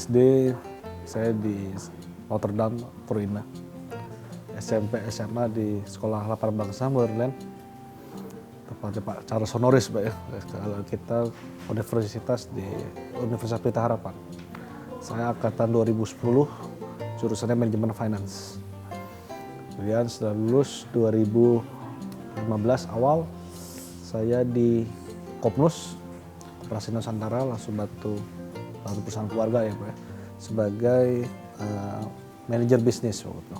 SD saya di Rotterdam, Purina. SMP, SMA di Sekolah Lapangan Bangsa, Motherland. Tepatnya Pak Charles Honoris, Pak ya. Kalau kita universitas di Universitas Pelita Harapan. Saya angkatan 2010, jurusannya manajemen finance. Kemudian setelah lulus 2015 awal, saya di Kopnus, Koperasi Nusantara, langsung batu perusahaan keluarga ya Pak ya, sebagai manajer bisnis waktu itu.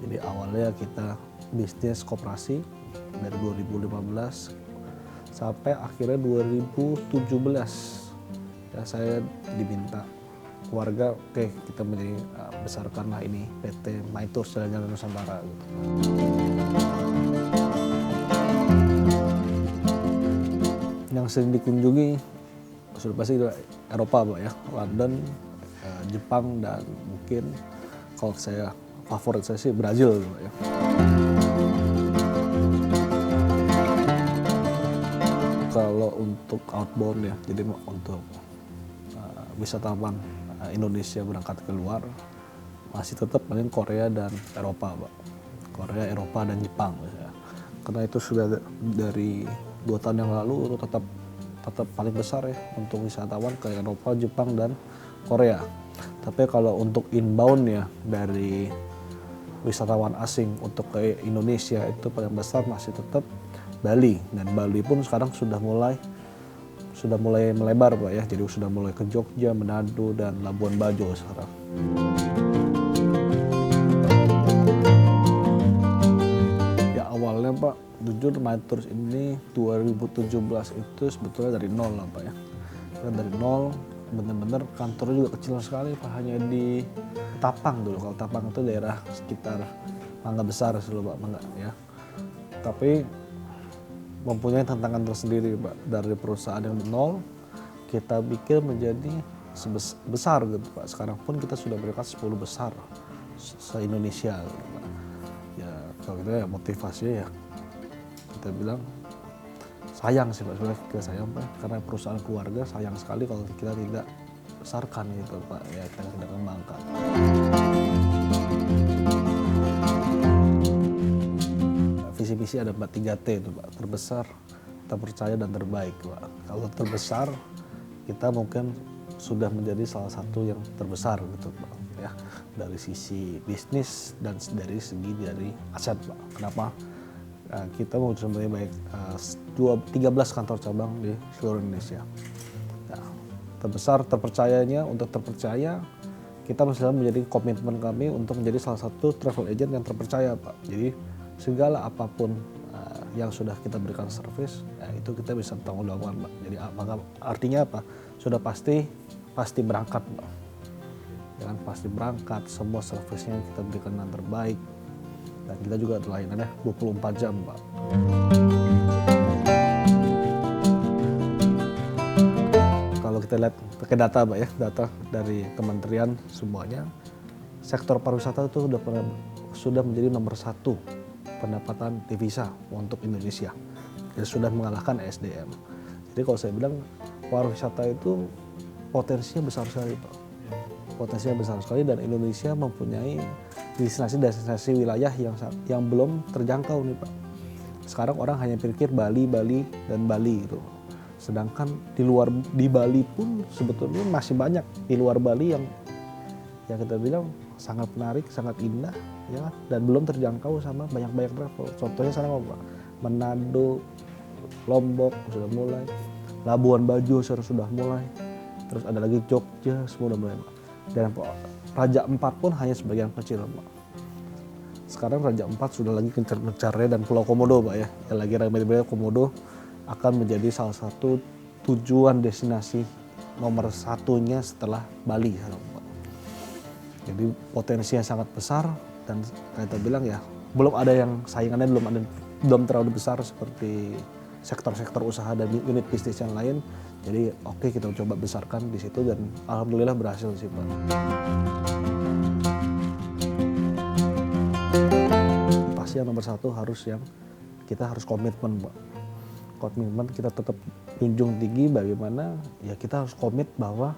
Jadi awalnya kita bisnis koperasi dari 2015 sampai akhirnya 2017 ya saya diminta keluarga, oke kita besarkanlah ini PT Maitours Jalan-Jalan Nusantara gitu. Yang sering dikunjungi sudah pasti Eropa Pak ya, London, Jepang, dan mungkin kalau saya favorit saya sih Brazil Pak ya. Kalau untuk outbound ya, jadi untuk wisatawan Indonesia berangkat keluar masih tetap paling Korea dan Eropa Pak. Korea, Eropa, dan Jepang ya. Karena itu sudah dari 2 tahun yang lalu itu tetap paling besar ya untuk wisatawan ke Eropa, Jepang, dan Korea. Tapi kalau untuk inbound ya dari wisatawan asing untuk ke Indonesia itu paling besar masih tetap Bali, dan Bali pun sekarang sudah mulai melebar Pak ya. Jadi sudah mulai ke Jogja, Manado, dan Labuan Bajo sekarang. Ya awalnya Pak, jujur Maitours ini 2017 itu sebetulnya dari nol lah Pak ya. Dari nol, benar-benar kantornya juga kecil sekali Pak, hanya di Tapang dulu. Kalau Tapang itu daerah sekitar Mangga Besar dulu Pak, Mangga ya. Tapi mempunyai tantangan tersendiri Pak, dari perusahaan yang nol kita bikin menjadi besar gitu Pak. Sekarang pun kita sudah berangkat 10 besar se-Indonesia gitu Pak. Ya kalau kita ya motivasinya ya kita bilang sayang sih Pak, sebenarnya kita sayang Pak, karena perusahaan keluarga sayang sekali kalau kita tidak besarkan gitu Pak ya, kita tidak kembangkan. Visi misi ada 3T itu Pak, terbesar, terpercaya, dan terbaik Pak. Kalau terbesar kita mungkin sudah menjadi salah satu yang terbesar gitu Pak ya, dari sisi bisnis dan dari segi aset Pak. Kenapa? Kita mau sebenarnya baik 13 kantor cabang di seluruh Indonesia. Ya, terbesar, terpercayanya, untuk terpercaya kita mesti menjadi komitmen kami untuk menjadi salah satu travel agent yang terpercaya Pak. Jadi segala apapun yang sudah kita berikan servis, ya itu kita bisa bertanggung jawab Pak. Jadi artinya apa? Sudah pasti berangkat Pak. Jangan pasti berangkat, semua servisnya kita berikan yang terbaik. Dan kita juga layanannya 24 jam Pak. Kalau kita lihat pakai data Pak ya, data dari kementerian semuanya, sektor pariwisata itu sudah menjadi nomor 1 pendapatan devisa untuk Indonesia. Jadi sudah mengalahkan SDM. Jadi kalau saya bilang pariwisata itu potensinya besar sekali Pak. Potensinya besar sekali, dan Indonesia mempunyai destinasi wilayah yang belum terjangkau nih Pak. Sekarang orang hanya pikir Bali gitu. Sedangkan di Bali pun sebetulnya masih banyak di luar Bali yang kita bilang sangat menarik, sangat indah ya, dan belum terjangkau sama banyak travel. Contohnya sekarang Pak, Manado, Lombok sudah mulai, Labuan Bajo sudah mulai, terus ada lagi Jogja, semua sudah mulai Pak. Dan Raja Ampat pun hanya sebagian kecil Pak. Sekarang Raja Ampat sudah lagi gencar-gencarnya, dan Pulau Komodo Pak ya, yang lagi ramai-ramai Komodo akan menjadi salah satu tujuan destinasi nomor 1-nya setelah Bali Pak. Jadi potensinya sangat besar, dan kita bilang ya belum ada yang saingannya, belum terlalu besar seperti sektor-sektor usaha dan unit bisnis yang lain. Jadi oke, kita coba besarkan di situ, dan alhamdulillah berhasil sih Pak. Pasti yang nomor 1 kita harus komitmen Pak. Komitmen kita tetap junjung tinggi, bagaimana ya kita harus komit bahwa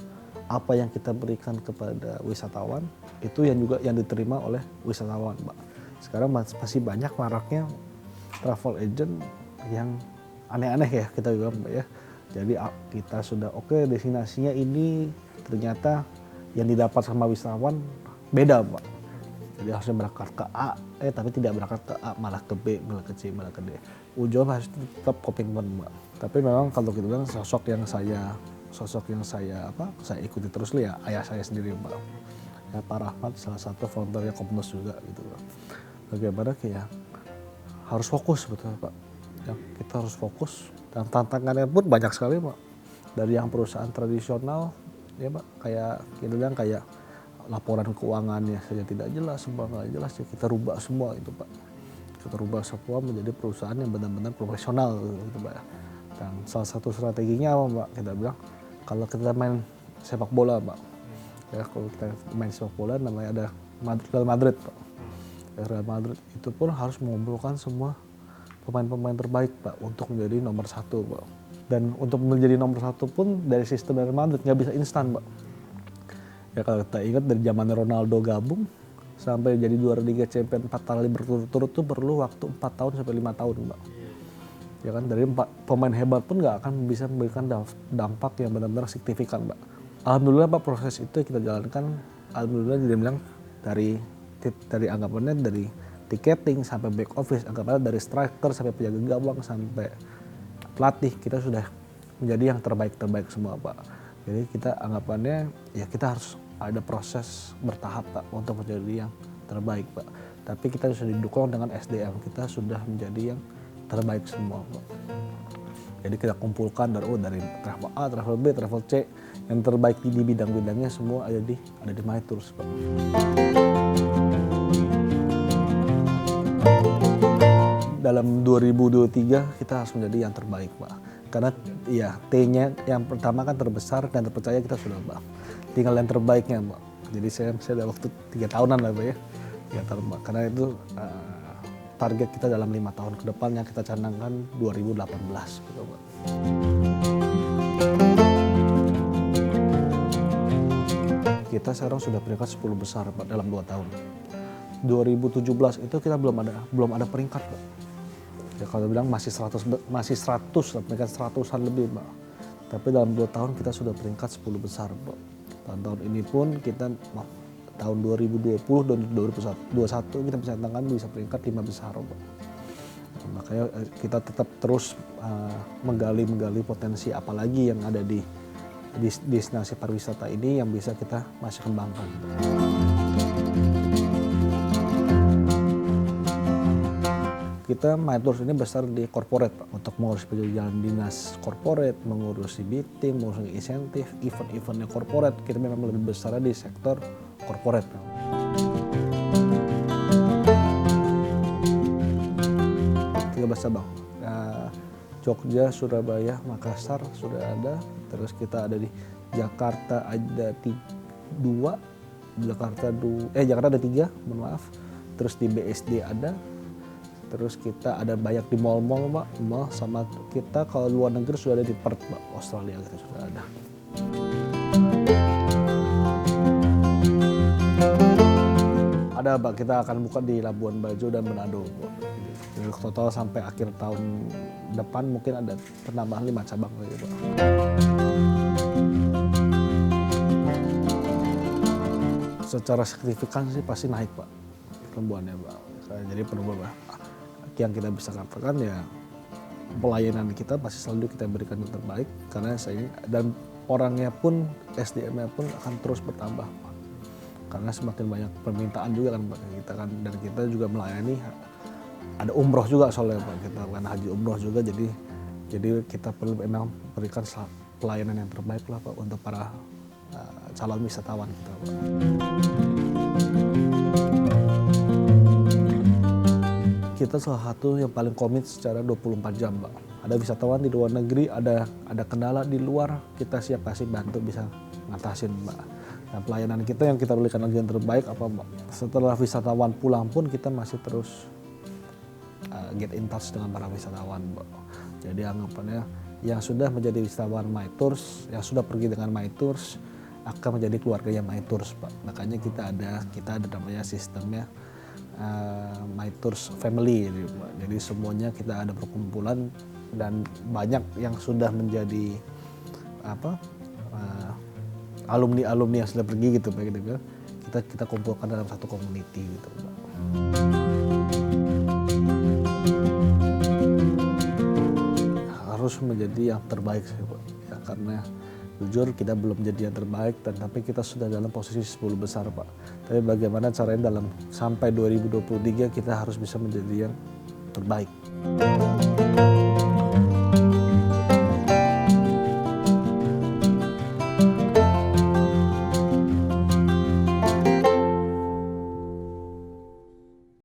apa yang kita berikan kepada wisatawan itu yang juga yang diterima oleh wisatawan, Mbak. Sekarang masih banyak maraknya travel agent yang aneh-aneh ya kita bilang, Mbak ya. Jadi kita sudah oke, destinasinya ini, ternyata yang didapat sama wisatawan beda, Mbak. Jadi harusnya berangkat ke A, tapi tidak berangkat ke A, malah ke B, malah ke C, malah ke D. Ujung harus tetap komitmen, Mbak. Tapi memang kalau kita bilang sosok yang saya ikuti terus ya ayah saya sendiri, Mbak. Ya, Pak Rahmat salah satu foundernya Komnos juga gitu, Mbak. Bagaimana kayak harus fokus betul, Pak. Ya, kita harus fokus dan tantangannya pun banyak sekali, Pak. Dari yang perusahaan tradisional ya, Pak, kayak kita bilang kayak laporan keuangannya saja tidak jelas, semua nggak jelas ya, kita rubah semua itu, Pak. Kita rubah semua menjadi perusahaan yang benar-benar profesional gitu, Pak. Dan salah satu strateginya apa, Pak? Kita bilang kalau kita main sepak bola, Pak. Ya, kalau kita main sepak bola namanya ada Real Madrid, Pak. Ya, Real Madrid itu pun harus mengumpulkan semua pemain-pemain terbaik, Pak, untuk menjadi nomor satu, Pak. Dan untuk menjadi nomor satu pun dari sistem Real Madrid nggak bisa instan, Pak. Ya kalau kita ingat dari zaman Ronaldo gabung sampai jadi juara Liga Champions 4 kali berturut-turut tuh perlu waktu 4 tahun sampai 5 tahun, Mbak. Ya kan dari pemain hebat pun nggak akan bisa memberikan dampak yang benar-benar signifikan, Mbak. Alhamdulillah, Pak, proses itu kita jalankan. Alhamdulillah jadi bilang dari anggapannya dari tiketing sampai back office, anggapannya dari striker sampai penjaga gawang sampai pelatih, kita sudah menjadi yang terbaik semua, Pak. Jadi kita anggapannya ya kita harus ada proses bertahap, Pak, untuk menjadi yang terbaik, Pak. Tapi kita sudah didukung dengan SDM, kita sudah menjadi yang terbaik semua, Pak. Jadi kita kumpulkan dari travel A, travel B, travel C, yang terbaik di bidang-bidangnya semua ada di MyTours, Pak. Dalam 2023 kita harus menjadi yang terbaik, Pak. Karena ya T-nya yang pertama kan terbesar dan terpercaya kita sudah, Pak. Tinggal yang terbaiknya, Pak. Jadi saya ada waktu 3 tahunan lah, Pak ya. 3 tahun, Pak. Karena itu target kita dalam 5 tahun ke depan yang kita canangkan 2018 gitu, Pak. Kita sekarang sudah peringkat 10 besar, Pak, dalam 2 tahun. 2017 itu kita belum ada peringkat, Pak. Ya kalau bilang masih 100 peringkat 100-an lebih, Pak. Tapi dalam 2 tahun kita sudah peringkat 10 besar, Pak. Dan tahun ini pun kita tahun 2020 dan 2021 kita bisa tangan bisa peringkat 5 besar, Pak. Nah, makanya kita tetap terus menggali potensi apalagi yang ada di destinasi pariwisata ini yang bisa kita masih kembangkan. Kita MyTours ini besar di corporate, Pak, untuk mengurus perjalanan dinas corporate, mengurus meeting, mengurus insentif, event-eventnya corporate. Kita memang lebih besar di sektor corporate, Pak. Tiga besar, Bang. Jogja, Surabaya, Makassar sudah ada. Terus kita ada di Jakarta ada 2, Jakarta ada 3, mohon maaf. Terus di BSD ada. Terus kita ada banyak di mall-mall, Pak. Mall sama kita kalau luar negeri sudah ada di Perth, Pak, Australia kita sudah ada. Ada, Pak, kita akan buka di Labuan Bajo dan Manado, Pak. Jadi total sampai akhir tahun depan mungkin ada penambahan 5 cabang lagi, Pak. Secara signifikan sih pasti naik, Pak, pertumbuhannya, Pak. Jadi pertumbuhan yang kita bisa katakan ya pelayanan kita pasti selalu kita berikan yang terbaik karena dan orangnya pun SDM-nya pun akan terus bertambah, Pak. Karena semakin banyak permintaan juga kan, Pak, kita kan, dan kita juga melayani ada umroh juga soalnya, Pak, kita kan haji umroh juga, jadi kita perlu memang berikan pelayanan yang terbaik lah, Pak, untuk para calon wisatawan kita, Pak. Kita salah satu yang paling komit secara 24 jam, Pak. Ada wisatawan di luar negeri, ada kendala di luar, kita siap kasih bantu bisa ngatasin, Pak. Nah, pelayanan kita yang kita berikan lagi yang terbaik apa, Pak? Setelah wisatawan pulang pun kita masih terus get in touch dengan para wisatawan, Pak. Jadi anggapannya yang sudah menjadi wisatawan MyTours, yang sudah pergi dengan MyTours, akan menjadi keluarganya My Tours, Pak. Makanya kita ada namanya sistemnya My Tours Family, jadi semuanya kita ada perkumpulan dan banyak yang sudah menjadi alumni yang sudah pergi gitu Pak, gitu. Kita kumpulkan dalam satu community gitu Pak. Harus menjadi yang terbaik sih Pak, ya, karena jujur kita belum jadi yang terbaik, tapi kita sudah dalam posisi 10 besar Pak. Tapi bagaimana caranya sampai 2023 kita harus bisa menjadi yang terbaik.